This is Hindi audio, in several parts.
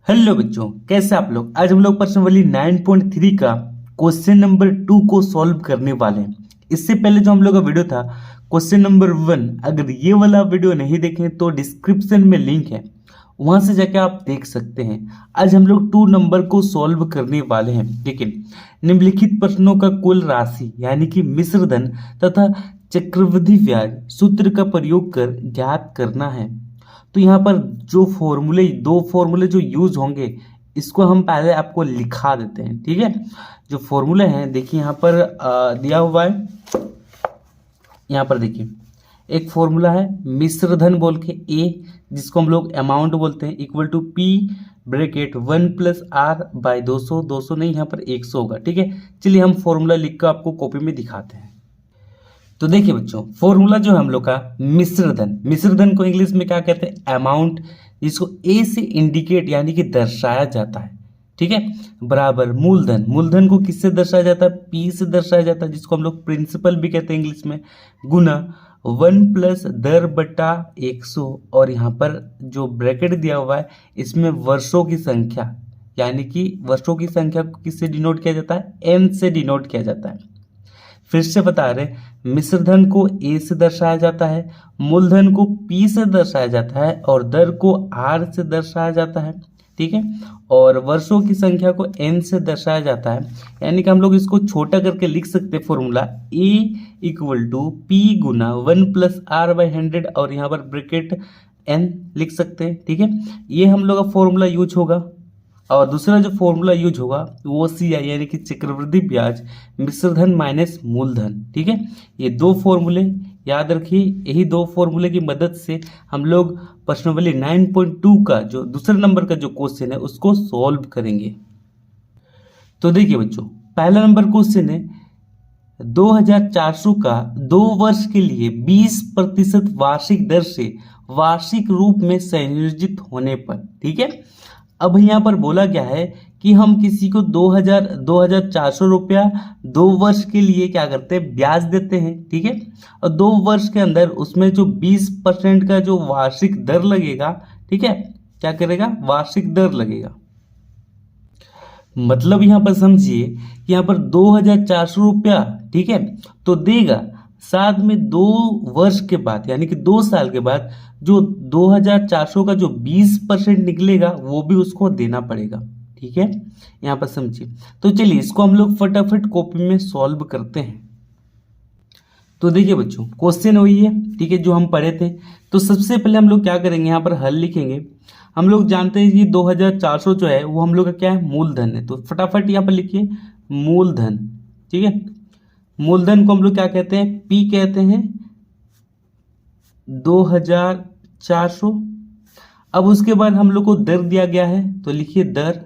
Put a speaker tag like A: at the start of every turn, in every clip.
A: हेलो बच्चों, कैसे आप लोग। आज हम लोग प्रश्नावली 9.3 का क्वेश्चन नंबर 2 को सॉल्व करने वाले हैं। इससे पहले जो हम लोग का वीडियो था क्वेश्चन नंबर 1, अगर ये वाला वीडियो नहीं देखें तो डिस्क्रिप्शन में लिंक है, वहां से जाके आप देख सकते हैं। आज हम लोग 2 नंबर को सॉल्व करने वाले हैं। लेकिन निम्नलिखित प्रश्नों का कुल राशि यानी कि मिश्र धन तथा चक्रवृद्धि ब्याज सूत्र का प्रयोग कर ज्ञात करना है। तो यहाँ पर जो दो फॉर्मूले जो यूज होंगे, इसको हम पहले आपको लिखा देते हैं। ठीक है, जो फॉर्मूले हैं देखिए यहाँ पर दिया हुआ है। यहाँ पर देखिए एक फॉर्मूला है मिश्र धन बोल के ए, जिसको हम लोग अमाउंट बोलते हैं, equal to p bracket 1 plus r by 200 नहीं, यहाँ पर 100 होगा। ठीक है, चलिए हम फॉर्मूला लिख कर आपको कॉपी में दिखाते हैं। तो देखिए बच्चों, फॉर्मूला जो है हम लोग का मिश्र धन को इंग्लिश में क्या कहते हैं, अमाउंट, जिसको ए से इंडिकेट यानी कि दर्शाया जाता है। ठीक है, बराबर मूलधन को किससे दर्शाया जाता है, पी से दर्शाया जाता है, जिसको हम लोग प्रिंसिपल भी कहते हैं इंग्लिश में, गुना 1 प्लस दर बटा 100, और यहाँ पर जो ब्रैकेट दिया हुआ है इसमें वर्षों की संख्या, यानी कि वर्षों की संख्या को किससे डिनोट किया जाता है, एन से डिनोट किया जाता है। फिर से बता रहे, मिश्र धन को ए से दर्शाया जाता है, मूलधन को पी से दर्शाया जाता है, और दर को आर से दर्शाया जाता है। ठीक है, और वर्षों की संख्या को एन से दर्शाया जाता है। यानी कि हम लोग इसको छोटा करके लिख सकते हैं formula a equal to p गुना 1 प्लस आर बाई 100, और यहाँ पर ब्रैकेट एन लिख सकते हैं। ठीक है, ये हम लोग का फॉर्मूला यूज होगा। और दूसरा जो फॉर्मूला यूज होगा वो सी आई यानी कि चक्रवृद्धि ब्याज मिश्र धन माइनस मूलधन। ठीक है, ये 2 फॉर्मूले याद रखिए। यही 2 फॉर्मूले की मदद से हम लोग प्रश्नावली 9.2 का जो दूसरे नंबर का जो क्वेश्चन है उसको सॉल्व करेंगे। तो देखिए बच्चों, पहला नंबर क्वेश्चन है 2400 का 2 वर्ष के लिए 20% वार्षिक दर से वार्षिक रूप में संयोजित होने पर। ठीक है, अब यहाँ पर बोला गया है कि हम किसी को 2400 रुपया 2 वर्ष के लिए क्या करते हैं, ब्याज देते हैं। ठीक है, और 2 वर्ष के अंदर उसमें जो 20% का जो वार्षिक दर लगेगा, ठीक है, क्या करेगा, वार्षिक दर लगेगा। मतलब यहाँ पर समझिए कि यहाँ पर 2400 रुपया, ठीक है, तो देगा, साथ में 2 वर्ष के बाद यानी कि 2 साल के बाद जो 2400 का जो 20% निकलेगा वो भी उसको देना पड़ेगा। ठीक है, यहाँ पर समझिए। तो चलिए इसको हम लोग फटाफट कॉपी में सॉल्व करते हैं। तो देखिए बच्चों, क्वेश्चन वही है, ठीक है, जो हम पढ़े थे। तो सबसे पहले हम लोग क्या करेंगे, यहाँ पर हल लिखेंगे। हम लोग जानते हैं कि 2400 जो है वो हम लोग का क्या है, मूलधन है। तो फटाफट यहाँ पर लिखिए मूलधन। ठीक है, मूलधन को हम लोग क्या कहते हैं, पी कहते हैं 2400। अब उसके बाद हम लोग को दर दिया गया है, तो लिखिए दर,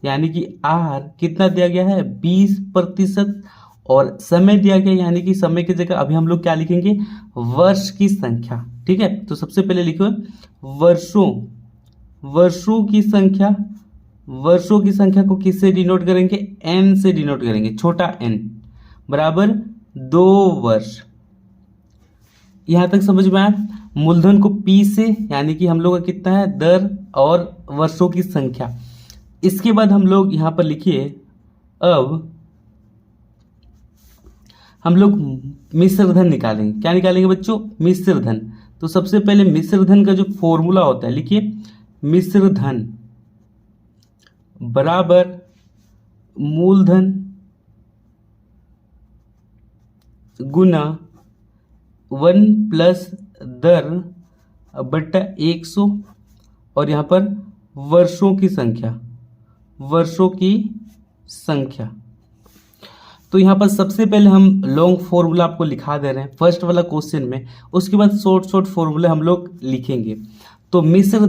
A: यानी कि आर कितना दिया गया है, 20%, और समय दिया गया, यानी कि समय की जगह अभी हम लोग क्या लिखेंगे, वर्ष की संख्या। ठीक है, तो सबसे पहले लिखो वर्षों की संख्या को किससे डिनोट करेंगे, एन से डिनोट करेंगे, छोटा एन, बराबर 2 वर्ष। यहां तक समझ में आया। मूलधन को पी से, यानी कि हम लोग का कितना है, दर और वर्षों की संख्या। इसके बाद हम लोग यहां पर लिखिए, अब हम लोग मिश्र धन निकालेंगे। क्या निकालेंगे बच्चों, मिश्र धन। तो सबसे पहले मिश्र धन का जो फॉर्मूला होता है, लिखिए मिश्र धन बराबर मूलधन गुना 1 प्लस दर बटा 100, और यहाँ पर वर्षों की संख्या। तो यहाँ पर सबसे पहले हम लॉन्ग फॉर्मूला आपको लिखा दे रहे हैं फर्स्ट वाला क्वेश्चन में, उसके बाद शॉर्ट फॉर्मूले हम लोग लिखेंगे। तो मिश्र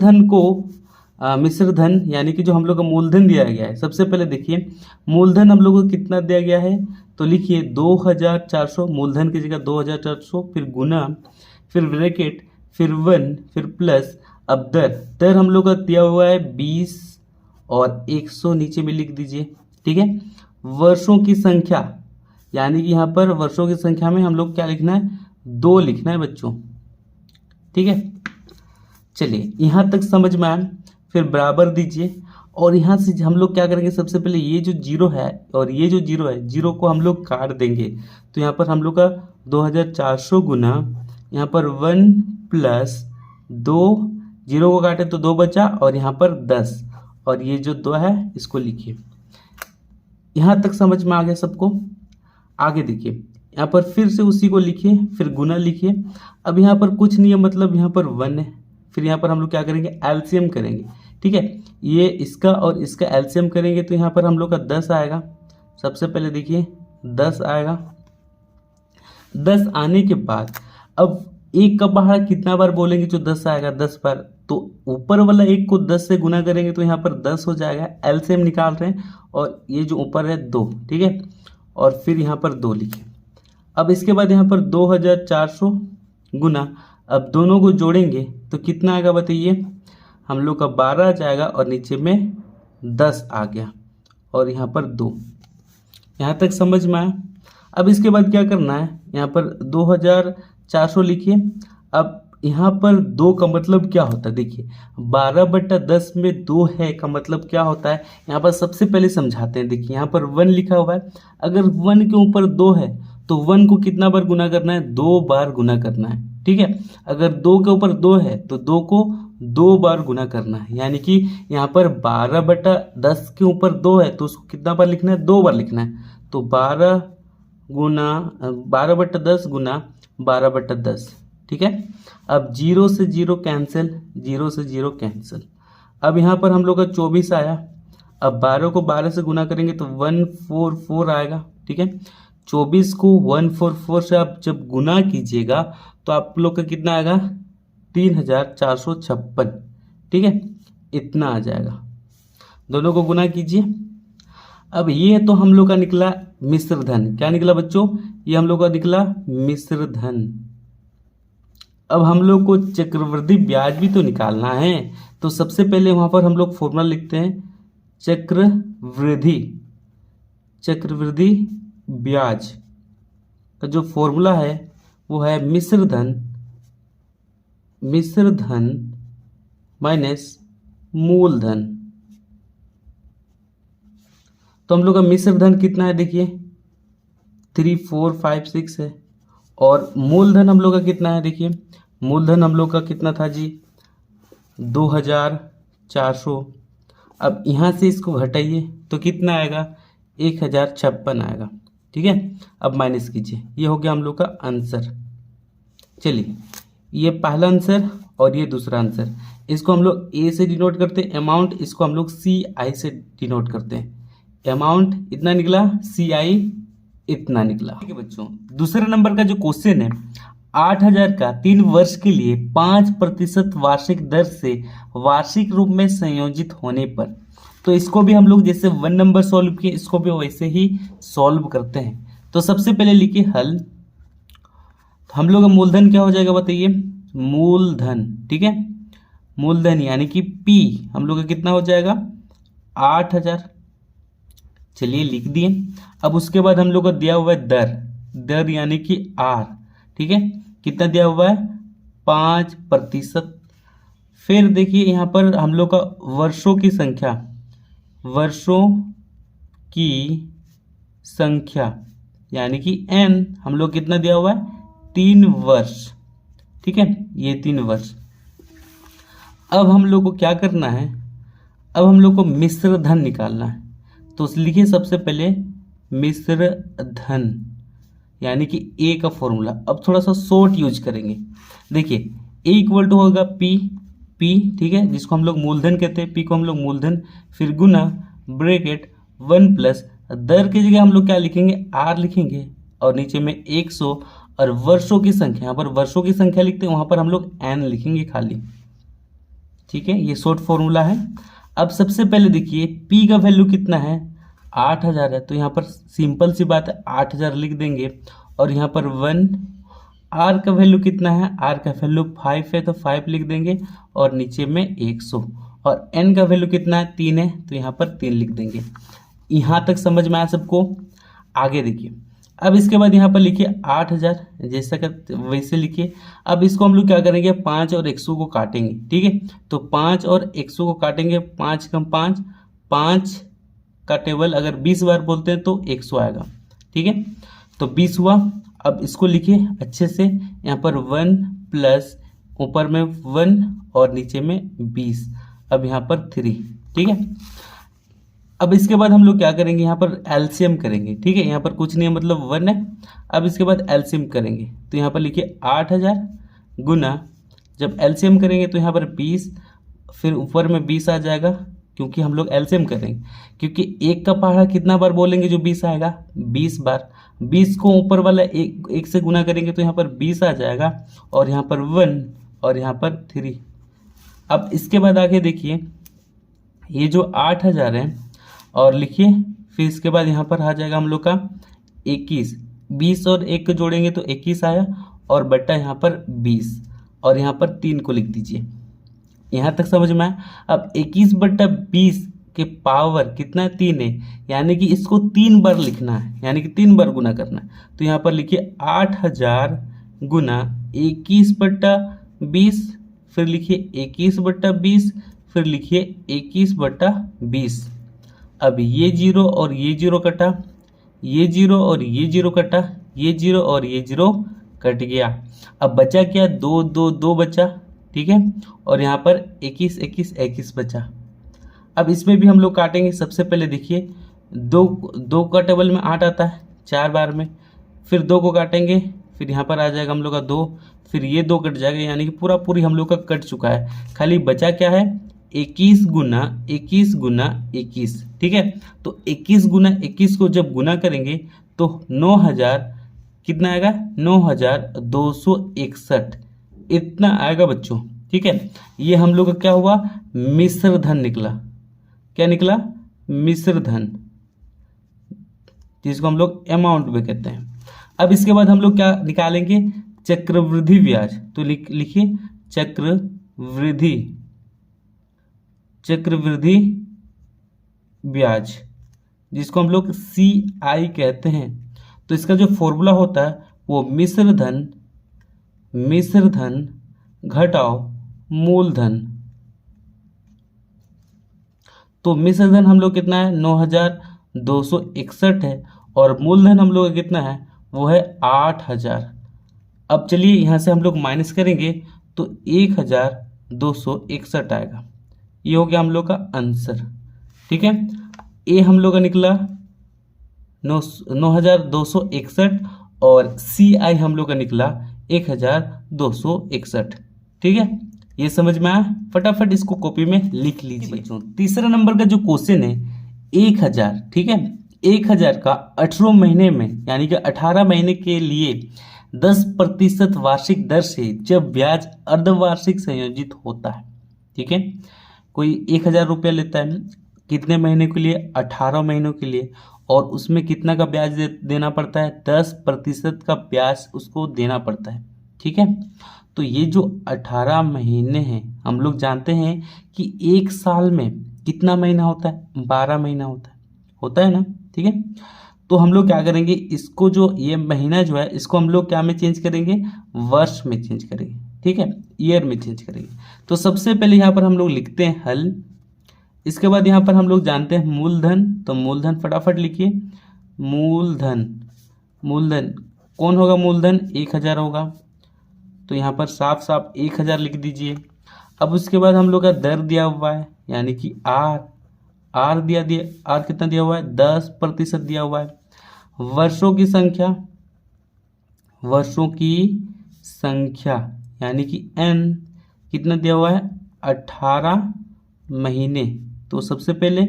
A: धन यानी कि जो हम लोग का मूलधन दिया गया है, सबसे पहले देखिए मूलधन हम लोग को कितना दिया गया है, तो लिखिए 2400, मूलधन की जगह 2400, फिर गुना, फिर ब्रैकेट, फिर 1, फिर प्लस। अब दर हम लोग का दिया हुआ है 20 और 100 नीचे में लिख दीजिए। ठीक है, वर्षों की संख्या, यानी कि यहाँ पर वर्षों की संख्या में हम लोग क्या लिखना है, 2 लिखना है बच्चों। ठीक है, चलिए यहाँ तक समझ में आया। फिर बराबर दीजिए, और यहाँ से हम लोग क्या करेंगे, सबसे पहले ये जो जीरो है और ये जो जीरो है, जीरो को हम लोग काट देंगे। तो यहाँ पर हम लोग का 2400 गुना यहाँ पर 1 प्लस 2, जीरो को काटे तो 2 बचा, और यहाँ पर 10, और ये जो 2 है इसको लिखिए। यहाँ तक समझ में आ गया सबको? आगे देखिए, यहाँ पर फिर से उसी को लिखिए, फिर गुना लिखिए। अब यहाँ पर कुछ नहीं है, मतलब यहाँ पर 1 है। फिर यहाँ पर हम लोग क्या करेंगे, एलसीएम करेंगे। ठीक है, ये इसका और इसका एलसीएम करेंगे तो यहाँ पर हम लोग का 10 आएगा। सबसे पहले देखिए 10 आएगा। 10 आने के बाद अब एक का बाहर कितना बार बोलेंगे जो 10 आएगा, 10 बार। तो ऊपर वाला एक को 10 से गुना करेंगे तो यहाँ पर 10 हो जाएगा। एलसीएम निकाल रहे हैं, और ये जो ऊपर है 2, ठीक है, और फिर यहाँ पर 2 लिखिए। अब इसके बाद यहाँ पर 2400 गुना, अब दोनों को जोड़ेंगे तो कितना आएगा बताइए, हम लोग का 12 आ जाएगा, और नीचे में 10 आ गया, और यहाँ पर 2। यहाँ तक समझ में आया? अब इसके बाद क्या करना है, यहाँ पर 2400 लिखिए। अब यहाँ पर 2 का मतलब क्या होता है, देखिए 12/10 में 2 है का मतलब क्या होता है, यहाँ पर सबसे पहले समझाते हैं। देखिए यहाँ पर 1 लिखा हुआ है, अगर 1 के ऊपर 2 है तो 1 को कितना बार गुना करना है, 2 बार गुना करना है। ठीक है, अगर 2 के ऊपर 2 है तो 2 को 2 बार गुना करना है, यानी कि यहाँ पर 12/10 के ऊपर 2 है तो उसको कितना बार लिखना है, 2 बार लिखना है। तो 12/10 गुना 12/10, ठीक है। अब 0 से 0 कैंसिल, 0 से 0 कैंसिल। अब यहाँ पर हम लोग का 24 आया। अब 12 को 12 से गुना करेंगे तो 144 आएगा, ठीक है। 24 को 144 से आप जब गुना कीजिएगा तो आप लोग का कितना आएगा, 3456, ठीक है, इतना आ जाएगा। दोनों को गुना कीजिए। अब ये तो हम लोग का निकला मिश्र धन। क्या निकला बच्चों, ये हम लोग का निकला मिश्र धन। अब हम लोग को चक्रवृद्धि ब्याज भी तो निकालना है, तो सबसे पहले वहां पर हम लोग फॉर्मूला लिखते हैं, चक्रवृद्धि ब्याज का जो फॉर्मूला है वो है मिश्र धन माइनस मूलधन। तो हम लोग का मिश्र धन कितना है, देखिए 3456 है, और मूलधन हम लोग का कितना है, देखिए मूलधन हम लोग का कितना था जी, 2400। अब यहाँ से इसको घटाइए तो कितना आएगा, 1056 आएगा, ठीक है। अब माइनस कीजिए, ये हो गया हम लोग का आंसर। चलिए, ये पहला आंसर और ये दूसरा आंसर, इसको हम लोग ए से डिनोट करते हैं अमाउंट, इसको हम लोग सी आई से डिनोट करते हैं। अमाउंट इतना निकला, सी आई इतना निकला, ठीक है बच्चों। दूसरे नंबर का जो क्वेश्चन है, 8000 का 3 वर्ष के लिए 5% वार्षिक दर से वार्षिक रूप में संयोजित होने पर, तो इसको भी हम लोग जैसे 1 नंबर सॉल्व किए, इसको भी वैसे ही सॉल्व करते हैं। तो सबसे पहले लिखिए हल। हम लोग का मूलधन क्या हो जाएगा बताइए, मूलधन, ठीक है, मूलधन यानी कि पी हम लोग का कितना हो जाएगा, 8000। चलिए लिख दिए। अब उसके बाद हम लोग को दिया हुआ है दर यानी कि आर, ठीक है, कितना दिया हुआ है, 5%। फिर देखिए यहाँ पर हम लोग का वर्षों की संख्या यानी कि एन हम लोग कितना दिया हुआ है, 3 वर्ष, ठीक है, ये 3 वर्ष। अब हम लोग को क्या करना है, अब हम लोग को मिश्र धन निकालना है। तो लिखिए सबसे पहले मिश्र धन यानी कि ए का फॉर्मूला। अब थोड़ा सा शॉर्ट यूज करेंगे। देखिए ए इक्वल टू होगा पी, ठीक है, जिसको हम लोग मूलधन कहते हैं, पी को हम लोग मूलधन, फिर गुना ब्रैकेट 1 प्लस दर की जगह हम लोग क्या लिखेंगे, आर लिखेंगे, और नीचे में 100, और वर्षों की संख्या, यहाँ पर वर्षों की संख्या लिखते हैं, वहां पर हम लोग एन लिखेंगे खाली, ठीक है। ये शॉर्ट फॉर्मूला है। अब सबसे पहले देखिए P का वैल्यू कितना है, 8000 है, तो यहाँ पर सिंपल सी बात है 8000 लिख देंगे, और यहाँ पर 1। R का वैल्यू कितना है, R का वैल्यू 5 है तो 5 लिख देंगे, और नीचे में 100, और N का वैल्यू कितना है, 3 है, तो यहाँ पर 3 लिख देंगे। यहाँ तक समझ में आया सबको? आगे देखिए, अब इसके बाद यहाँ पर लिखिए 8000, जैसा कर वैसे लिखिए। अब इसको हम लोग क्या करेंगे, 5 और 100 को काटेंगे, ठीक है। तो 5 और 100 को काटेंगे, 5 कम 5, 5 का टेबल अगर 20 बार बोलते हैं तो 100 आएगा, ठीक है। तो 20 हुआ। अब इसको लिखिए अच्छे से, यहाँ पर 1 प्लस ऊपर में 1 और नीचे में 20, अब यहाँ पर 3, ठीक है। अब इसके बाद हम लोग क्या करेंगे, यहाँ पर एलसीएम करेंगे, ठीक है। यहाँ पर कुछ नहीं है, मतलब 1 है। अब इसके बाद एलसीएम करेंगे, तो यहाँ पर लिखिए 8000 गुना, जब एलसीएम करेंगे तो यहाँ पर 20, फिर ऊपर में 20 आ जाएगा, क्योंकि हम लोग एलसीएम करेंगे, क्योंकि एक का पहाड़ा कितना बार बोलेंगे जो 20 आएगा, 20 बार। 20 को ऊपर वाला एक से गुना करेंगे तो यहाँ पर 20 आ जाएगा, और यहाँ पर 1 और यहाँ पर 3। अब इसके बाद आगे देखिए, ये जो 8000 है, और लिखिए, फिर इसके बाद यहाँ पर आ जाएगा हम लोग का 21, 20 और 1 को जोड़ेंगे तो 21 आया, और बट्टा यहाँ पर 20, और यहाँ पर 3 को लिख दीजिए। यहाँ तक समझ में आया। अब 21/20 के पावर कितना है, 3 है, यानी कि इसको 3 बार लिखना है, यानी कि 3 बार गुना करना है। तो यहाँ पर लिखिए 8000 गुना 21/20, फिर लिखिए 21/20, फिर लिखिए 21/20। अब ये 0 और ये 0 कटा, ये 0 और ये 0 कटा, ये 0 और ये 0 कट गया। अब बचा क्या, 2 2 2 बचा, ठीक है। और यहाँ पर 21 21 21 बचा। अब इसमें भी हम लोग काटेंगे। सबसे पहले देखिए, 2 का टेबल में 8 आता है 4 बार में, फिर 2 को काटेंगे, फिर यहाँ पर आ जाएगा हम लोग का 2, फिर ये 2 कट जाएगा, यानी कि पूरी हम लोग का कट चुका है। खाली बचा क्या है, 21 गुना 21 गुना 21, ठीक है। तो 21 गुना 21 को जब गुना करेंगे तो 9000 कितना आएगा, 9261, इतना आएगा बच्चों, ठीक है। ये हम लोग का क्या हुआ, मिश्र धन निकला। क्या निकला, मिश्र धन, जिसको हम लोग अमाउंट में कहते हैं। अब इसके बाद हम लोग क्या निकालेंगे, चक्रवृद्धि ब्याज। तो लिखिए चक्रवृद्धि ब्याज, जिसको हम लोग CI कहते हैं। तो इसका जो फॉर्मूला होता है वो मिश्र धन घटाओ मूलधन। तो मिश्र धन हम लोग कितना है, 9261 है, और मूलधन हम लोग का कितना है, वो है 8000। अब चलिए यहाँ से हम लोग माइनस करेंगे तो 1261 आएगा। ये हो गया हम लोग का आंसर, ठीक है। ए हम लोग का निकला 9261, और CI हम लोग का निकला 1261, ठीक है। ये समझ में आया। फटाफट इसको कॉपी में लिख लीजिए बच्चों। तीसरा नंबर का जो क्वेश्चन है 1000, ठीक है। 1000 का 18 महीने में, यानी कि 18 महीने के लिए 10% वार्षिक दर से जब ब्याज अर्धवार्षिक संयोजित होता है, ठीक है। कोई 1000 रुपया लेता है, कितने महीने के लिए, 18 महीनों के लिए, और उसमें कितना का ब्याज देना पड़ता है, 10% का ब्याज उसको देना पड़ता है, ठीक है। तो ये जो 18 महीने हैं, हम लोग जानते हैं कि एक साल में कितना महीना होता है, 12 महीना होता है ना, ठीक है। तो हम लोग क्या करेंगे, इसको जो ये महीना जो है, इसको हम लोग क्या में चेंज करेंगे, वर्ष में चेंज करेंगे, ठीक है, ईयर में चेंज करेंगे। तो सबसे पहले यहाँ पर हम लोग लिखते हैं हल। इसके बाद यहाँ पर हम लोग जानते हैं मूलधन, तो मूलधन फटाफट लिखिए। मूलधन कौन होगा, मूलधन 1000 होगा, तो यहाँ पर साफ साफ 1000 लिख दीजिए। अब उसके बाद हम लोग का दर दिया हुआ है, यानी कि आर दिया आर कितना दिया हुआ है, 10% दिया हुआ है। वर्षों की संख्या यानी कि n कितना दिया हुआ है, 18 महीने। तो सबसे पहले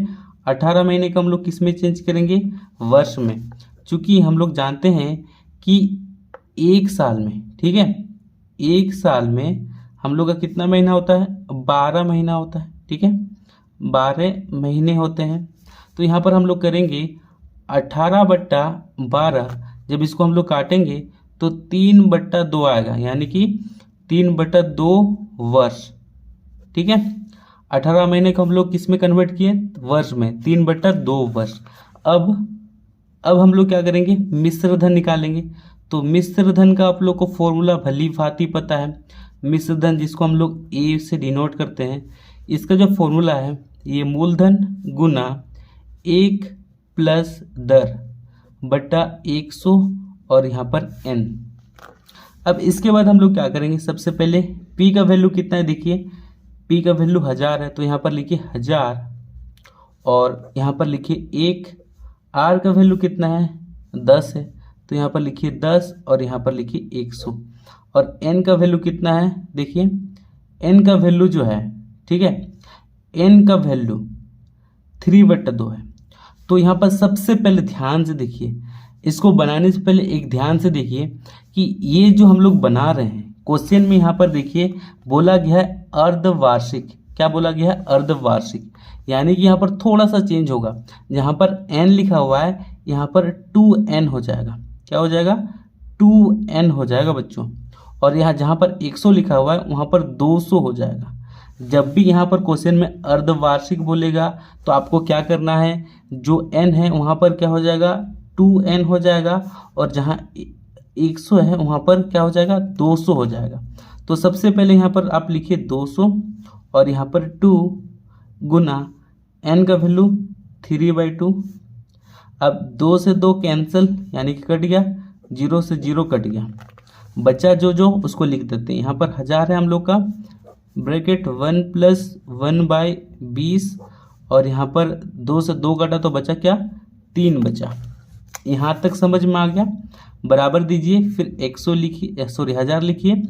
A: 18 महीने का हम लोग किस में चेंज करेंगे, वर्ष में। चूंकि हम लोग जानते हैं कि एक साल में, ठीक है, एक साल में हम लोग का कितना महीना होता है, 12 महीना होता है, ठीक है, 12 महीने होते हैं। तो यहाँ पर हम लोग करेंगे 18/12, जब इसको हम लोग काटेंगे तो 3/2 आएगा, यानी कि 3/2 वर्ष, ठीक है। 18 महीने को हम लोग किस में कन्वर्ट किए, वर्ष में, 3/2 वर्ष। अब हम लोग क्या करेंगे, मिश्र धन निकालेंगे। तो मिश्र धन का आप लोग को फॉर्मूला भली भांति पता है। मिश्र धन जिसको हम लोग ए से डिनोट करते हैं, इसका जो फॉर्मूला है ये मूलधन गुना 1 प्लस दर बटा 100 और यहाँ पर n। अब इसके बाद हम लोग क्या करेंगे, सबसे पहले p का वैल्यू कितना है देखिए, p का वैल्यू 1000 है तो यहाँ पर लिखिए 1000 और यहाँ पर लिखिए 1। r का वैल्यू कितना है 10 है तो यहाँ पर लिखिए 10 और यहाँ पर लिखिए 100। और n का वैल्यू कितना है देखिए, n का वैल्यू जो है, ठीक है, n का वैल्यू 3/2 है। तो यहाँ पर सबसे पहले ध्यान से देखिए, इसको बनाने से पहले एक ध्यान से देखिए कि ये जो हम लोग बना रहे हैं क्वेश्चन में, यहाँ पर देखिए बोला गया है अर्धवार्षिक। क्या बोला गया है, अर्धवार्षिक। यानी कि यहाँ पर थोड़ा सा चेंज होगा, जहाँ पर n लिखा हुआ है यहाँ पर 2n हो जाएगा। क्या हो जाएगा, 2n हो जाएगा बच्चों। और यहाँ जहाँ पर 100 लिखा हुआ है वहाँ पर 200 हो जाएगा। जब भी यहाँ पर क्वेश्चन में अर्धवार्षिक बोलेगा तो आपको क्या करना है, जो n है वहाँ पर क्या हो जाएगा, 2n हो जाएगा, और जहाँ 100 है वहाँ पर क्या हो जाएगा, 200 हो जाएगा। तो सबसे पहले यहाँ पर आप लिखिए 200 और यहाँ पर 2 गुना n का वैल्यू 3/2। अब 2 से 2 कैंसिल यानी कि कट गया, 0 से 0 कट गया, बचा जो उसको लिख देते हैं। यहाँ पर 1000 है हम लोग का, ब्रैकेट 1 + 1/20 और यहाँ पर 2 से 2 कटा तो बचा क्या, 3 बचा। यहाँ तक समझ में आ गया, बराबर दीजिए, फिर 100 लिखिए, सॉरी 1000 लिखिए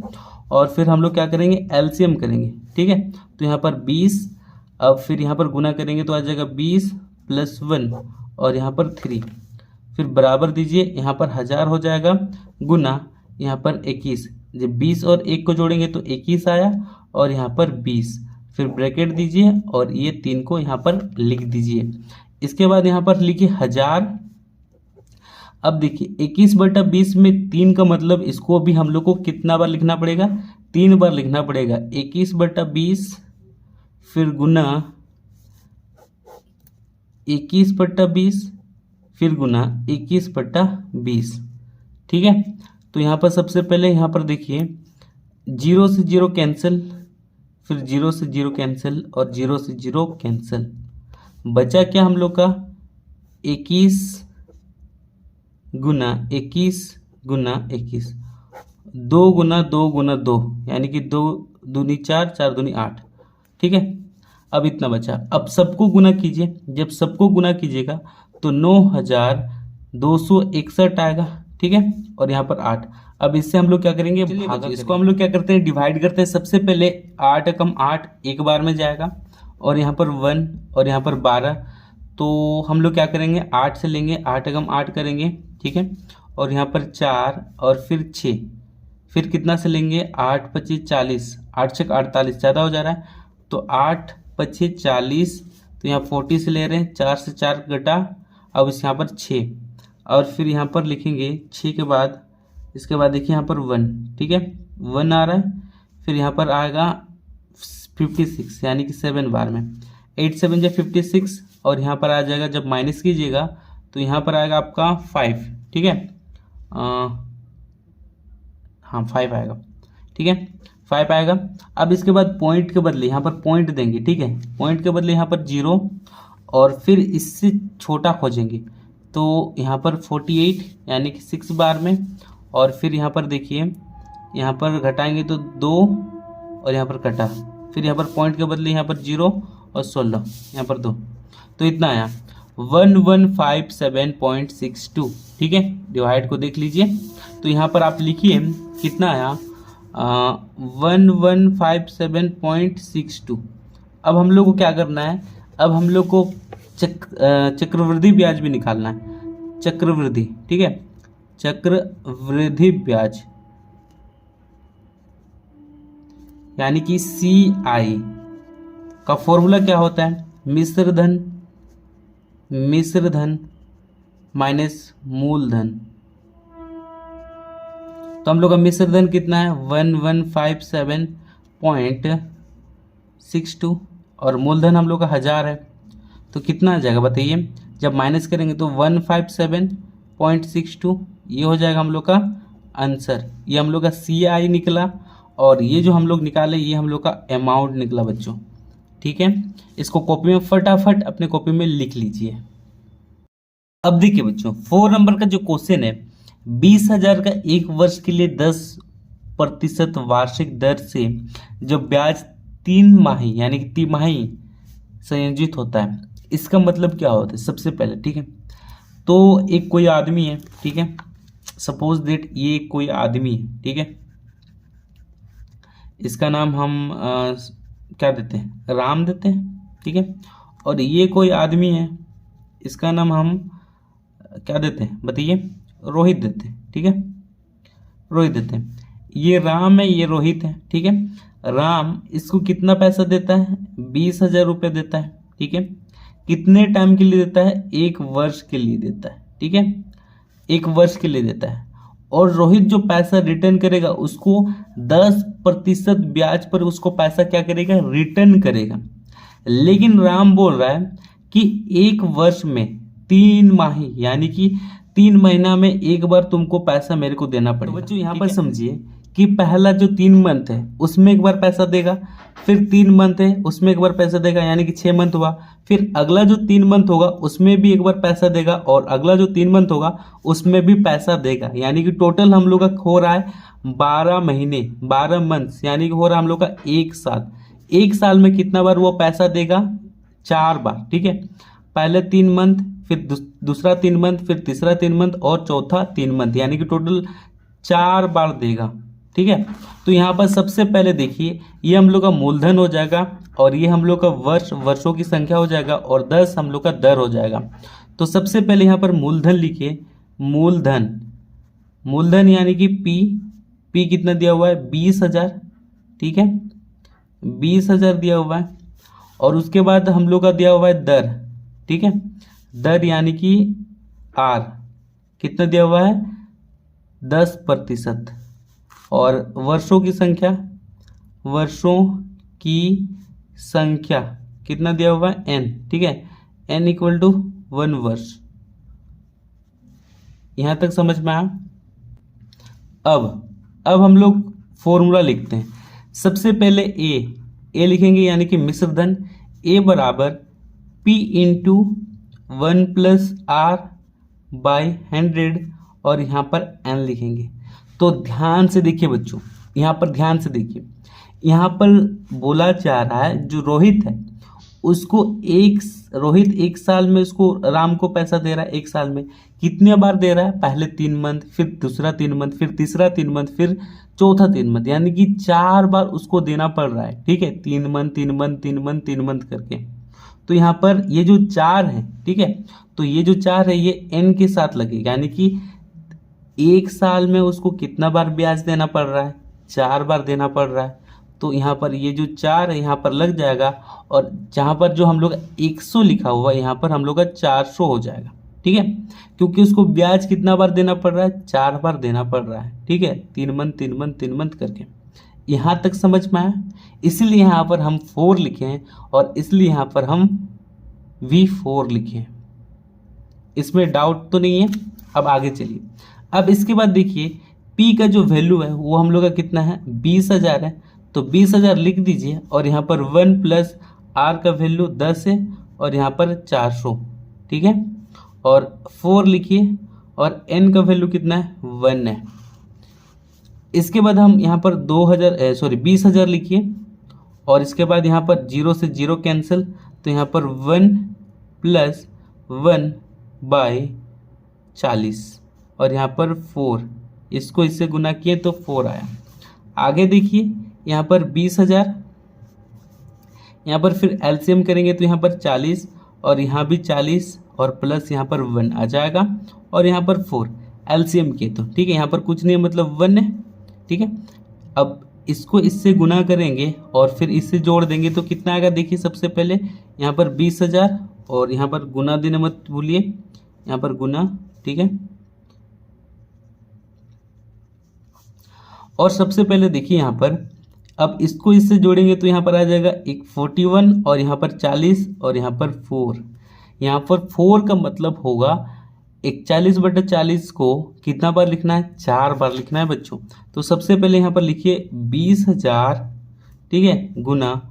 A: और फिर हम लोग क्या करेंगे, एलसीएम करेंगे, ठीक है। तो यहाँ पर 20, अब फिर यहाँ पर गुना करेंगे तो आ जाएगा 20 + 1 और यहाँ पर 3, फिर बराबर दीजिए, यहाँ पर 1000 हो जाएगा गुना यहाँ पर 21। जब 20 और 1 को जोड़ेंगे तो 21 आया और यहाँ पर 20, फिर ब्रैकेट दीजिए और ये 3 को यहाँ पर लिख दीजिए। इसके बाद यहाँ पर लिखिए 1000। अब देखिए 21/20 में 3 का मतलब इसको भी हम लोग को कितना बार लिखना पड़ेगा, 3 बार लिखना पड़ेगा। 21/20 फिर गुना 21/20 फिर गुना 21/20, ठीक है। तो यहाँ पर सबसे पहले यहाँ पर देखिए 0 से 0 कैंसिल, फिर 0 से 0 कैंसिल और 0 से 0 कैंसिल, बचा क्या हम लोग का, 21 गुना 21 गुना 21, 2 गुना 2 गुना 2 यानी कि 2 दूनी 4, 4 दूनी 8, ठीक है। अब इतना बचा, अब सबको गुना कीजिए, जब सबको गुना कीजिएगा तो 9261 आएगा, ठीक है, और यहाँ पर 8। अब इससे हम लोग क्या करेंगे, इसको हम लोग क्या करते हैं, डिवाइड करते हैं। सबसे पहले 8 × 8 एक बार में जाएगा और यहाँ पर 1 और यहाँ पर 12, तो हम लोग क्या करेंगे, 8 से लेंगे, 8 × 8 करेंगे, ठीक है, और यहाँ पर 4 और फिर 6, फिर कितना से लेंगे, 8 × 25 = 40, 8 × 6 = 48, ज़्यादा हो जा रहा है तो 8 × 25 = 40, तो यहाँ 40 से ले रहे हैं, 4 से 4 घटा, अब इस यहाँ पर 6 और फिर यहाँ पर लिखेंगे 6 के बाद, इसके बाद देखिए यहाँ पर 1, ठीक है, 1 आ रहा है, फिर यहाँ पर आएगा 56 यानी कि 7 बार में, 8 × 7 = 56 और यहाँ पर आ जाएगा, जब माइनस कीजिएगा तो यहाँ पर आएगा आपका 5, ठीक है, हाँ 5 आएगा, ठीक है, 5 आएगा। अब इसके बाद पॉइंट के बदले यहाँ पर पॉइंट देंगे, ठीक है, पॉइंट के बदले यहाँ पर 0 और फिर इससे छोटा खोजेंगे तो यहाँ पर 48 यानी कि 6 बार में, और फिर यहाँ पर देखिए यहाँ पर घटाएंगे तो 2 और यहाँ पर कटा, फिर यहाँ पर पॉइंट के बदले यहाँ पर 0 और 16 यहाँ पर 2, तो इतना आया 1157.62, ठीक है। डिवाइड को देख लीजिए, तो यहाँ पर आप लिखिए कितना आया, 1157.62। अब हम लोग को क्या करना है, अब हम लोग को चक्रवृद्धि ब्याज भी निकालना है, चक्रवृद्धि, ठीक है, चक्रवृद्धि ब्याज यानी कि CI का फॉर्मूला क्या होता है, मिश्र धन माइनस मूलधन। तो हम लोग का मिश्र धन कितना है, 1157.62 और मूलधन हम लोग का 1000 है, तो कितना आ जाएगा बताइए, जब माइनस करेंगे तो 157 0.62, ये हो जाएगा हम लोग का आंसर। ये हम लोग का CI निकला और ये जो हम लोग निकाले ये हम लोग का अमाउंट निकला बच्चों। ठीक है, इसको कॉपी में फटाफट अपने कॉपी में लिख लीजिए। अब देखिए बच्चों 4 नंबर का जो क्वेश्चन है, 20,000 का एक वर्ष के लिए 10% वार्षिक दर से जब ब्याज 3 माही यानी कि तिमाही संयोजित होता है, इसका मतलब क्या होता है? सबसे पहले ठीक है, तो एक कोई आदमी है, ठीक है, सपोज दैट ये कोई आदमी है, ठीक है, इसका नाम हम क्या देते हैं? राम देते हैं, ठीक है, और ये कोई आदमी है, इसका नाम हम क्या देते हैं बताइए? रोहित देते हैं, ठीक है, रोहित देते हैं। ये राम है, ये रोहित है, ठीक है। राम इसको कितना पैसा देता है? 20,000 रुपये देता है, ठीक है। कितने टाइम के लिए देता है? 1 वर्ष के लिए देता है, ठीक है, 1 वर्ष के लिए देता है। और रोहित जो पैसा रिटर्न करेगा उसको 10% ब्याज पर उसको पैसा क्या करेगा? रिटर्न करेगा। लेकिन राम बोल रहा है कि 1 वर्ष में 3 माही यानी कि 3 महीना में एक बार तुमको पैसा मेरे को देना पड़ेगा। तो बच्चों यहाँ पर समझिए कि पहला जो 3 मंथ है उसमें एक बार पैसा देगा, फिर 3 मंथ है उसमें एक बार पैसा देगा यानी कि 6 मंथ हुआ, फिर अगला जो 3 मंथ होगा उसमें भी एक बार पैसा देगा, और अगला जो 3 मंथ होगा उसमें भी पैसा देगा, यानी कि टोटल हम लोग का हो रहा है 12 महीने, 12 मंथ्स, यानी कि हो रहा है हम लोग का 1 साल। 1 साल में कितना बार वो पैसा देगा? 4 बार, ठीक है। पहले 3 मंथ, फिर दूसरा 3 मंथ, फिर तीसरा 3 मंथ और चौथा 3 मंथ, यानी कि टोटल 4 बार देगा, ठीक है। तो यहाँ पर सबसे पहले देखिए ये हम लोग का मूलधन हो जाएगा, और ये हम लोग का वर्षों की संख्या हो जाएगा, और 10 हम लोग का दर हो जाएगा। तो सबसे पहले यहाँ पर मूलधन लिखिए, मूलधन, मूलधन यानी कि पी कितना दिया हुआ है? 20,000, ठीक है, 20,000 दिया हुआ है। और उसके बाद हम लोग का दिया हुआ है दर, ठीक है, दर यानी कि R कितना दिया हुआ है? 10%। और वर्षों की संख्या, वर्षों की संख्या कितना दिया हुआ है? N, ठीक है, N इक्वल टू 1 वर्ष। यहां तक समझ में आया? अब हम लोग फॉर्मूला लिखते हैं। सबसे पहले ए लिखेंगे यानी कि मिश्रधन, A बराबर P into 1 plus R by 100, और यहाँ पर N लिखेंगे। तो ध्यान से देखिए बच्चों, यहाँ पर ध्यान से देखिए, यहाँ पर बोला जा रहा है जो रोहित है उसको रोहित 1 साल में उसको राम को पैसा दे रहा है। 1 साल में कितने बार दे रहा है? पहले 3 मंथ, फिर दूसरा 3 मंथ, फिर तीसरा 3 मंथ, फिर चौथा 3 मंथ, यानी कि 4 बार उसको देना पड़ रहा है, ठीक है, 3 मंथ 3 मंथ 3 मंथ 3 मंथ करके। तो यहाँ पर ये जो 4 है, ठीक है, तो ये जो 4 है ये N के साथ लगेगा, यानी कि 1 साल में उसको कितना बार ब्याज देना पड़ रहा है? 4 बार देना पड़ रहा है। तो यहाँ पर ये जो 4 है यहाँ पर लग जाएगा, और जहाँ पर जो हम लोग 100 लिखा हुआ है यहाँ पर हम लोग का 400 हो जाएगा, ठीक है, क्योंकि उसको ब्याज कितना बार देना पड़ रहा है? 4 बार देना पड़ रहा है, ठीक है, 3 मंथ 3 मंथ 3 मंथ करके। यहाँ तक समझ में आया? इसलिए यहाँ पर हम 4 लिखे हैं, और इसलिए यहाँ पर हम V4 लिखे हैं। इसमें डाउट तो नहीं है? अब आगे चलिए। अब इसके बाद देखिए P का जो वैल्यू है वो हम लोग का कितना है? 20,000 है, तो 20,000 लिख दीजिए, और यहाँ पर 1 प्लस R का वैल्यू 10 है, और यहाँ पर 400, ठीक है, और 4 लिखिए, और N का वैल्यू कितना है? 1 है। इसके बाद हम यहाँ पर 20,000 लिखिए, और इसके बाद यहाँ पर 0 से 0 कैंसिल, तो यहाँ पर 1 प्लस 1 बाई 40, और यहाँ पर 4, इसको इससे गुना किए तो 4 आया। आगे देखिए यहाँ पर 20,000, यहाँ पर फिर एलसीएम करेंगे तो यहाँ पर 40, और यहाँ भी 40, और प्लस यहाँ पर 1 आ जाएगा, और यहाँ पर 4 एलसीएम किए तो ठीक है, यहाँ पर कुछ नहीं मतलब 1 है, ठीक है। अब इसको इससे गुना करेंगे और फिर इससे जोड़ देंगे तो कितना आएगा? देखिए सबसे पहले यहाँ पर 20,000, और यहाँ पर गुना देना मत भूलिए, यहाँ पर गुना, ठीक है। और सबसे पहले देखिए यहाँ पर, अब इसको इससे जोड़ेंगे तो यहाँ पर आ जाएगा एक 41, और यहाँ पर 40, और यहाँ पर 4। यहाँ पर 4 का मतलब होगा 41/40 को कितना बार लिखना है? 4 बार लिखना है बच्चों। तो सबसे पहले यहाँ पर लिखिए 20,000, ठीक है, गुना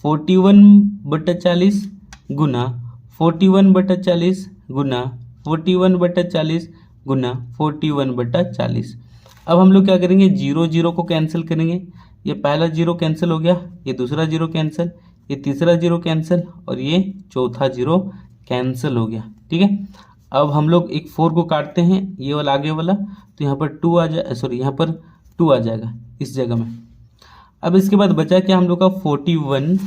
A: 41/40 गुना 41/40 गुना 41/40 गुना 41/40। अब हम लोग क्या करेंगे? 0 0 को कैंसिल करेंगे। ये पहला 0 कैंसिल हो गया, ये दूसरा 0 कैंसिल, ये तीसरा 0 कैंसिल और ये चौथा 0 कैंसिल हो गया, ठीक है। अब हम लोग एक 4 को काटते हैं, ये वाला आगे वाला, तो यहाँ पर 2 आ जाए, सॉरी यहाँ पर 2 आ जाएगा इस जगह में। अब इसके बाद बचा क्या हम लोग का? 41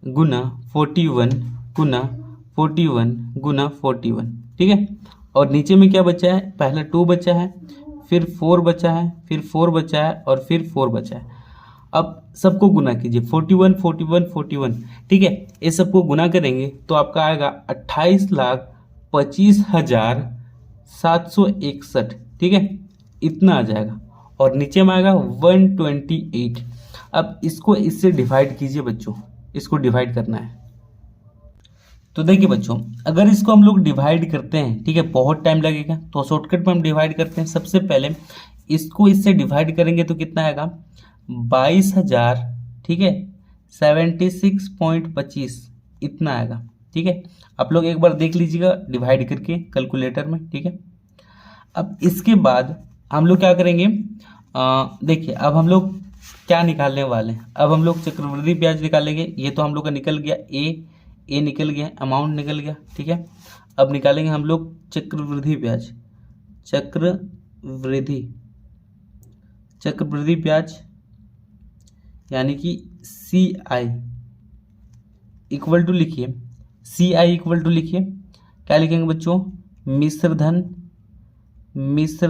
A: गुना 41 गुना 41 गुना 41, ठीक है। और नीचे में क्या बचा है? पहला 2 बचा है, फिर 4 बचा है, फिर 4 बचा है और फिर 4 बचा है। अब सबको गुना कीजिए, 41 41 41, ठीक है। ये सबको गुना करेंगे तो आपका आएगा 28,25,761, ठीक है, इतना आ जाएगा। और नीचे में आएगा 128। अब इसको इससे डिवाइड कीजिए बच्चों, इसको डिवाइड करना है। तो देखिए बच्चों, अगर इसको हम लोग डिवाइड करते हैं, ठीक है, बहुत टाइम लगेगा, तो शॉर्टकट में हम डिवाइड करते हैं। सबसे पहले इसको इससे डिवाइड करेंगे तो कितना आएगा? 22,000, ठीक है, 76.25 इतना आएगा, ठीक है। आप लोग एक बार देख लीजिएगा डिवाइड करके कैलकुलेटर में, ठीक है। अब इसके बाद हम लोग क्या करेंगे? देखिए अब हम लोग क्या निकालने वाले हैं? अब हम लोग चक्रवृद्धि ब्याज निकालेंगे। ये तो हम लोग का निकल गया, ए निकल गया, अमाउंट निकल गया, ठीक है। अब निकालेंगे हम लोग चक्रवृद्धि ब्याज, चक्रवृद्धि ब्याज यानी कि CI इक्वल टू लिखिए, CI इक्वल टू लिखिए, क्या लिखेंगे बच्चों? मिश्र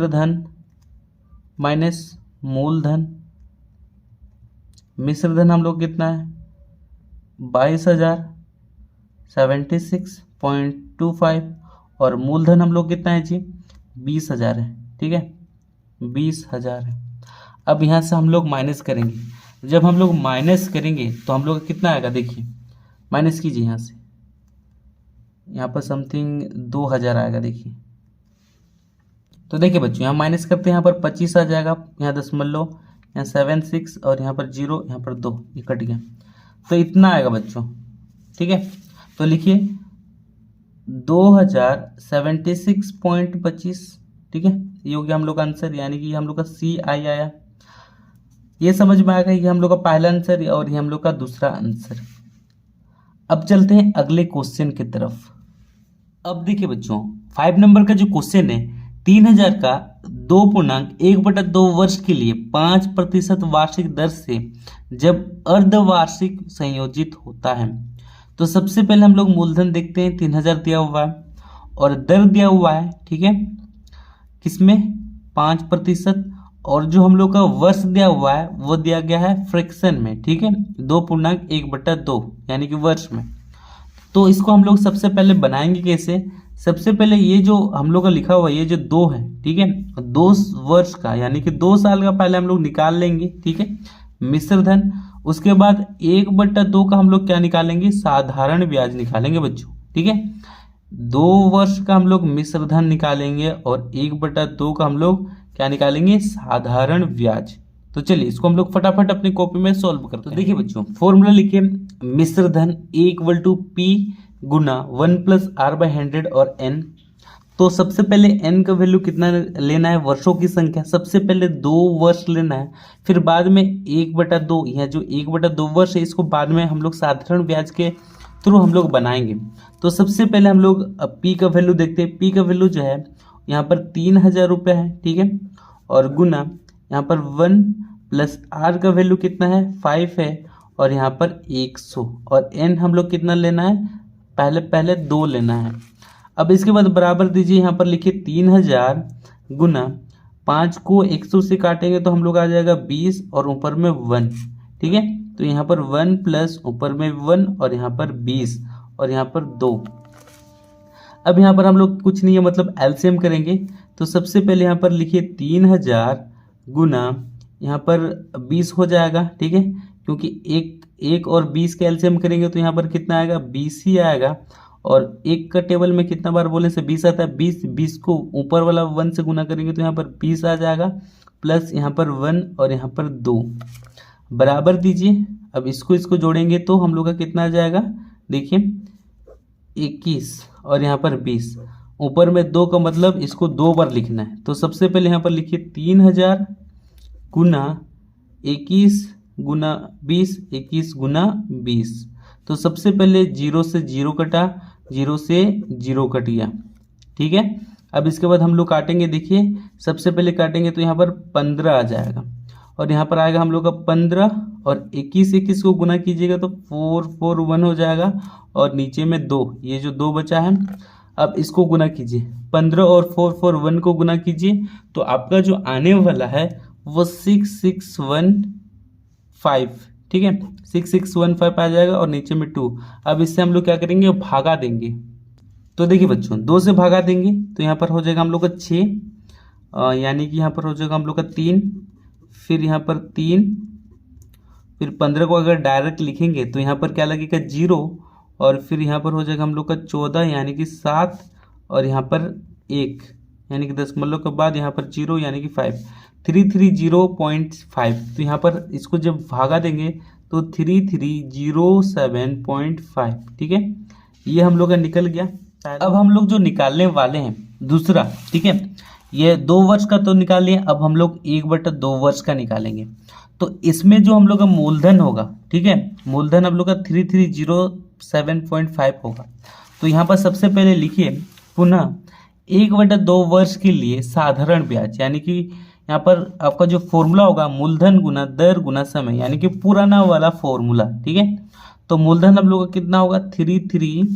A: धन माइनस मूलधन। मिश्र धन हम लोग कितना है? 22,076.25 और मूलधन हम लोग कितना है जी? 20,000 है, ठीक है, 20,000 है। अब यहाँ से हम लोग माइनस करेंगे। जब हम लोग माइनस करेंगे तो हम लोग कितना आएगा? देखिए माइनस कीजिए यहाँ से, यहाँ पर समथिंग 2,000 आएगा। देखिए तो देखिए बच्चों, यहाँ माइनस करते हैं, यहाँ पर 25 आ जाएगा, यहाँ दशमलव, यहाँ 76 और यहाँ पर 0, यहाँ पर 2, ये कट गया, तो इतना आएगा बच्चों, ठीक है। तो लिखिए 2076.25, ठीक है, ये हो गया हम लोग का आंसर, यानी कि हम लोग का CI आया। ये समझ में आएगा, ये हम लोग का पहला आंसर और ये हम लोग का दूसरा आंसर। अब चलते हैं अगले क्वेश्चन की तरफ। अब देखिए बच्चों, 5 नंबर का जो क्वेश्चन है, 3,000 का 2.1/2 वर्ष के लिए 5% वार्षिक दर से जब अर्धवार्षिक संयोजित होता है, तो सबसे पहले हम लोग मूलधन देखते हैं। 3,000 दिया हुआ है और दर दिया हुआ है, ठीक है, किसमें? 5%। और जो हम लोग का वर्ष दिया हुआ है वो दिया गया है फ्रैक्शन में, ठीक है, 2.1/2 यानी कि वर्ष में। तो इसको हम लोग सबसे पहले बनाएंगे कैसे? सबसे पहले ये जो हम लोग का लिखा हुआ है, ये जो 2 है, ठीक है, 2 वर्ष का यानी कि 2 साल का पहले हम लोग निकाल लेंगे, ठीक है, मिश्र धन। उसके बाद 1/2 का हम लोग क्या निकालेंगे? साधारण ब्याज निकालेंगे बच्चों, ठीक है। 2 वर्ष का हम लोग मिश्र धन निकालेंगे और 1/2 का हम लोग क्या निकालेंगे? साधारण ब्याज। तो चलिए इसको हम लोग फटाफट अपनी कॉपी में सॉल्व करते हैं। तो देखिए बच्चों, फॉर्मूला लिखिए, मिश्र धन A = P गुना 1 + R/100 और N। तो सबसे पहले N का वैल्यू कितना लेना है? वर्षों की संख्या। सबसे पहले 2 वर्ष लेना है, फिर बाद में 1/2, यह जो 1/2 वर्ष है इसको बाद में हम लोग साधारण ब्याज के थ्रू हम लोग बनाएंगे। तो सबसे पहले हम लोग P का वैल्यू देखते हैं। P का वैल्यू जो है यहाँ पर 3,000 रुपये है, ठीक है, और गुना यहाँ पर 1 + R का वैल्यू कितना है? 5 है और यहाँ पर 100 और N हम लोग कितना लेना है? पहले 2 लेना है। अब इसके बाद बराबर दीजिए, यहाँ पर लिखिए 3,000 गुना 5 को 100 से काटेंगे तो हम लोग आ जाएगा 20 और ऊपर में 1, ठीक है। तो यहाँ पर 1 प्लस ऊपर में 1 और यहाँ पर 20 और यहाँ पर 2। अब यहाँ पर हम लोग कुछ नहीं है, मतलब एलसीएम करेंगे। तो सबसे पहले यहाँ पर लिखिए 3,000 गुना यहाँ पर 20 हो जाएगा, ठीक है, क्योंकि एक और 20 का एलसीएम करेंगे तो यहाँ पर कितना आएगा? 20 ही आएगा। और एक का टेबल में कितना बार बोलने से 20 आता है, 20 को ऊपर वाला 1 से गुना करेंगे तो यहाँ पर 20 आ जाएगा, प्लस यहाँ पर 1 और यहाँ पर 2 बराबर दीजिए। अब इसको जोड़ेंगे तो हम लोग का कितना आ जाएगा, देखिए 21 और यहाँ पर 20, ऊपर में 2 का मतलब इसको 2 बार लिखना है। तो सबसे पहले यहाँ पर लिखिए 3000 गुना 21 गुना 20, 21 गुना 20। तो सबसे पहले 0 से 0 कटा, 0 से 0 कट गया, ठीक है। अब इसके बाद हम लोग काटेंगे, देखिए सबसे पहले काटेंगे तो यहाँ पर 15 आ जाएगा और यहाँ पर आएगा हम लोग का 15 और 21 को गुना कीजिएगा तो 441 हो जाएगा और नीचे में 2, ये जो 2 बचा है। अब इसको गुना कीजिए, 15 और 441 को गुना कीजिए तो आपका जो आने वाला है वो 6615, ठीक है, 6615 आ जाएगा और नीचे में 2। अब इससे हम लोग क्या करेंगे, भागा देंगे। तो देखिए बच्चों 2 से भागा देंगे तो यहाँ पर हो जाएगा हम लोग का 6, यानी कि यहाँ पर हो जाएगा हम लोग का 3, फिर यहाँ पर 3, फिर 15 को अगर डायरेक्ट लिखेंगे तो यहाँ पर क्या लगेगा 0 और फिर यहाँ पर हो जाएगा हम लोग का 14 यानी कि 7 और यहाँ पर 1 यानी कि दशमलव के बाद यहाँ पर 0 यानी कि 5, 330.5। तो यहाँ पर इसको जब भागा देंगे तो 3307.5, ठीक है, ये हम लोग का निकल गया। अब हम लोग जो निकालने वाले हैं दूसरा, ठीक है, ये 2 वर्ष का तो निकाल लिए, अब हम लोग 1/2 वर्ष का निकालेंगे। तो इसमें जो हम लोग का मूलधन होगा, ठीक है, मूलधन हम लोग का 3307.5 होगा। तो यहाँ पर सबसे पहले लिखिए पुनः 1/2 वर्ष के लिए साधारण ब्याज, यानी कि यहाँ पर आपका जो फॉर्मूला होगा मूलधन गुना दर गुना समय, यानी कि पुराना वाला फॉर्मूला, ठीक है। तो मूलधन हम लोग का कितना होगा 33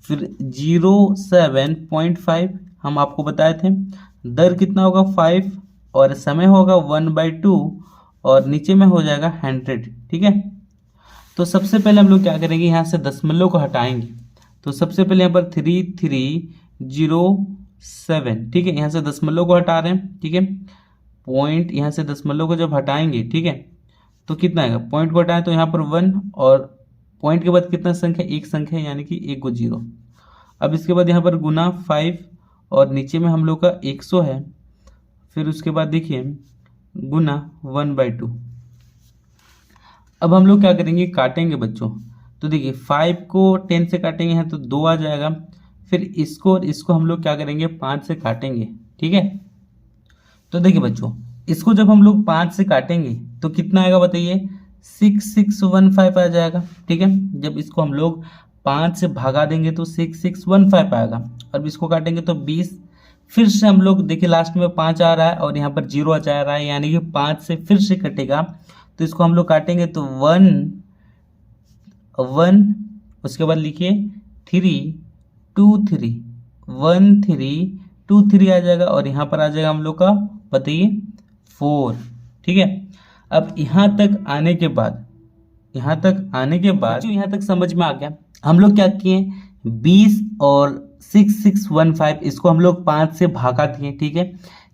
A: फिर 07.5 हम आपको बताए थे, दर कितना होगा 5 और समय होगा 1/2 और नीचे में हो जाएगा 100, ठीक है। तो सबसे पहले हम लोग क्या करेंगे, यहाँ से दशमलव को हटाएंगे। तो सबसे पहले यहाँ पर 3307, ठीक है, यहाँ से दशमलव को हटा रहे हैं, ठीक है, पॉइंट यहाँ से दशमलव को जब हटाएंगे, ठीक है, तो कितना आएगा, पॉइंट को हटाएं तो यहाँ पर 1 और पॉइंट के बाद कितना संख्या, एक संख्या यानी कि 1 को 0। अब इसके बाद यहाँ पर गुना 5 और नीचे में हम लोग का 100 है, फिर उसके बाद देखिए गुना 1/2। अब हम लोग क्या करेंगे, काटेंगे बच्चों। तो देखिए 5 को 10 से काटेंगे हैं तो 2 आ जाएगा, फिर इसको और इसको हम लोग क्या करेंगे 5 से काटेंगे, ठीक है। तो देखिए बच्चों इसको जब हम लोग 5 से काटेंगे तो कितना आएगा बताइए, 6615 आ जाएगा, ठीक है। जब इसको हम लोग 5 से भागा देंगे तो 6615 आएगा। अब इसको काटेंगे तो 20, फिर से हम लोग देखिए लास्ट में 5 आ रहा है और यहाँ पर 0 आ जा रहा है, यानी कि 5 से फिर से कटेगा। तो इसको हम लोग काटेंगे तो 1 उसके बाद लिखिए 3 2 3 1 3 2 3 आ जाएगा और यहाँ पर आ जाएगा हम लोग का बताइए 4, ठीक है। अब यहाँ तक आने के बाद यहाँ तक समझ में आ गया। हम लोग क्या किए, 20 और 6615 इसको हम लोग 5 से भागा दिए, ठीक है,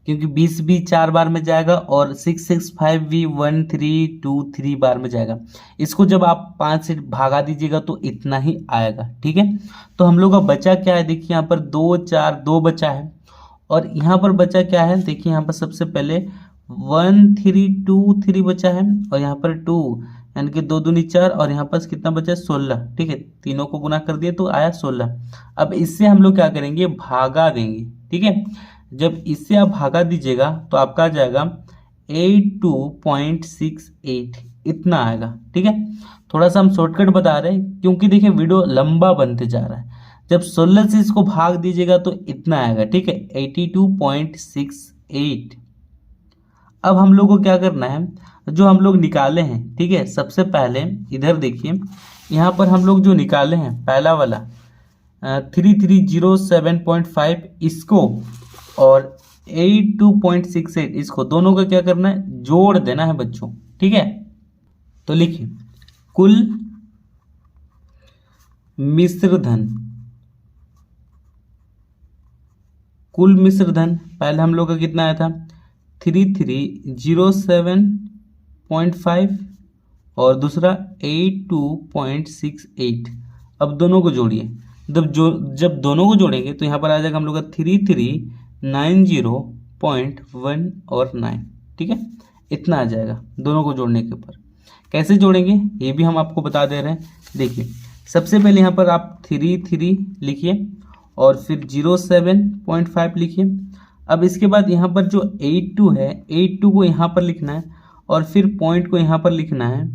A: क्योंकि 20 भी 4 बार में जाएगा और 665 भी 1323 बार में जाएगा। इसको जब आप 5 से भागा दीजिएगा तो इतना ही आएगा, ठीक है। तो हम लोग का बचा क्या है, देखिए यहाँ पर 2 4 2 बचा है और यहाँ पर बचा क्या है, देखिए यहाँ पर सबसे पहले 1323 बचा है और यहाँ पर 2 यानी कि 2 दूनी 4 और यहाँ पर कितना बचा 16, ठीक है, तीनों को गुना कर दिए तो आया 16। अब इससे हम लोग क्या करेंगे, भागा देंगे, ठीक है। जब इससे आप भागा दीजिएगा तो आपका आ जाएगा 82.68, इतना आएगा, ठीक है। थोड़ा सा हम शॉर्टकट बता रहे हैं क्योंकि देखिए वीडियो लंबा बनते जा रहा है। जब 16 से इसको भाग दीजिएगा तो इतना आएगा, ठीक है, 82.68। अब हम लोग को क्या करना है, जो हम लोग निकाले हैं, ठीक है, सबसे पहले इधर देखिए यहाँ पर हम लोग जो निकाले हैं पहला वाला 3307.5 इसको और 82.68 इसको दोनों का क्या करना है, जोड़ देना है बच्चों, ठीक है। तो लिखिए कुल मिश्र धन पहले हम लोग का कितना आया था 3307.5 और दूसरा 82.68। अब दोनों को जोड़िए जब दोनों को जोड़ेंगे तो यहाँ पर आ जाएगा हम लोग का 3390.1 और 9, ठीक है, इतना आ जाएगा दोनों को जोड़ने के ऊपर। कैसे जोड़ेंगे ये भी हम आपको बता दे रहे हैं। देखिए सबसे पहले यहाँ पर आप 33 लिखिए और फिर 07.5 लिखिए। अब इसके बाद यहाँ पर जो 82 है, 82 को यहाँ पर लिखना है और फिर पॉइंट को यहाँ पर लिखना है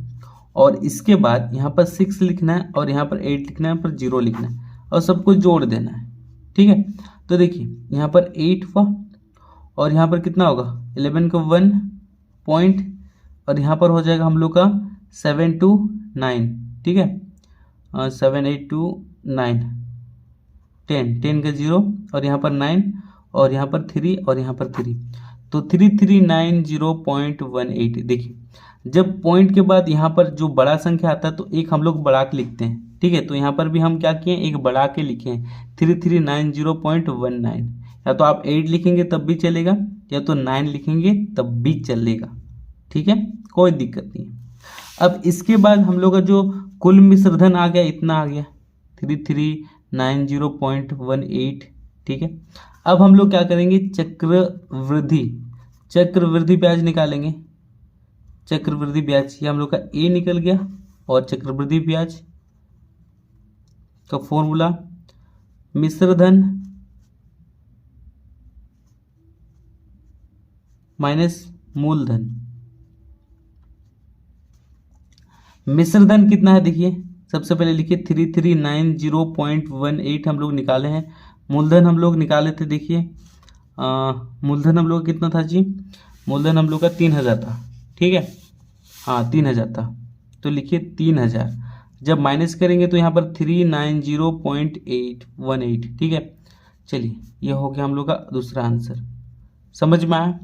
A: और इसके बाद यहाँ पर 6 लिखना है और यहाँ पर 8 लिखना है, पर 0 लिखना है और सबको जोड़ देना है, ठीक है। तो देखिए यहाँ पर 8 हुआ और यहाँ पर कितना होगा 11 का 1 पॉइंट और यहाँ पर हो जाएगा हम लोग का 7 to 9, ठीक है, 7 8 2 9 10 का 0 और यहाँ पर 9 और यहाँ पर 3 और यहाँ पर 3, तो 3390.18। देखिए जब पॉइंट के बाद यहाँ पर जो बड़ा संख्या आता है तो एक हम लोग बढ़ा के लिखते हैं, ठीक है। तो यहाँ पर भी हम क्या किए, एक बढ़ा के लिखे हैं 3390.19। या तो आप 8 लिखेंगे तब भी चलेगा या तो 9 लिखेंगे तब भी चलेगा, ठीक है, कोई दिक्कत नहीं। अब इसके बाद हम लोग का जो कुल मिश्रधन आ गया इतना आ गया 3390.18, ठीक है। अब हम लोग क्या करेंगे, चक्रवृद्धि ब्याज निकालेंगे। चक्रवृद्धि ब्याज ये हम लोग का ए निकल गया और चक्रवृद्धि ब्याज का फॉर्मूला मिश्रधन माइनस मूलधन। मिश्रधन कितना है देखिए, सबसे पहले लिखिए 3390.18 हम लोग निकाले हैं। मूलधन हम लोग निकाले थे, देखिए मूलधन हम लोग कितना था जी, मूलधन हम लोग का 3000 था, ठीक है, हाँ 3000 था, तो लिखिए 3000। जब माइनस करेंगे तो यहाँ पर 390.818, ठीक है। चलिए ये हो गया हम लोग का दूसरा आंसर, समझ में आया।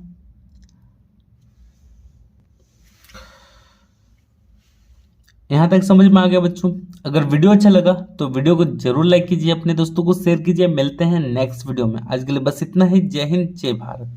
A: यहाँ तक समझ में आ गया बच्चों। अगर वीडियो अच्छा लगा तो वीडियो को जरूर लाइक कीजिए, अपने दोस्तों को शेयर कीजिए। मिलते हैं नेक्स्ट वीडियो में, आज के लिए बस इतना ही। जय हिंद, जय भारत।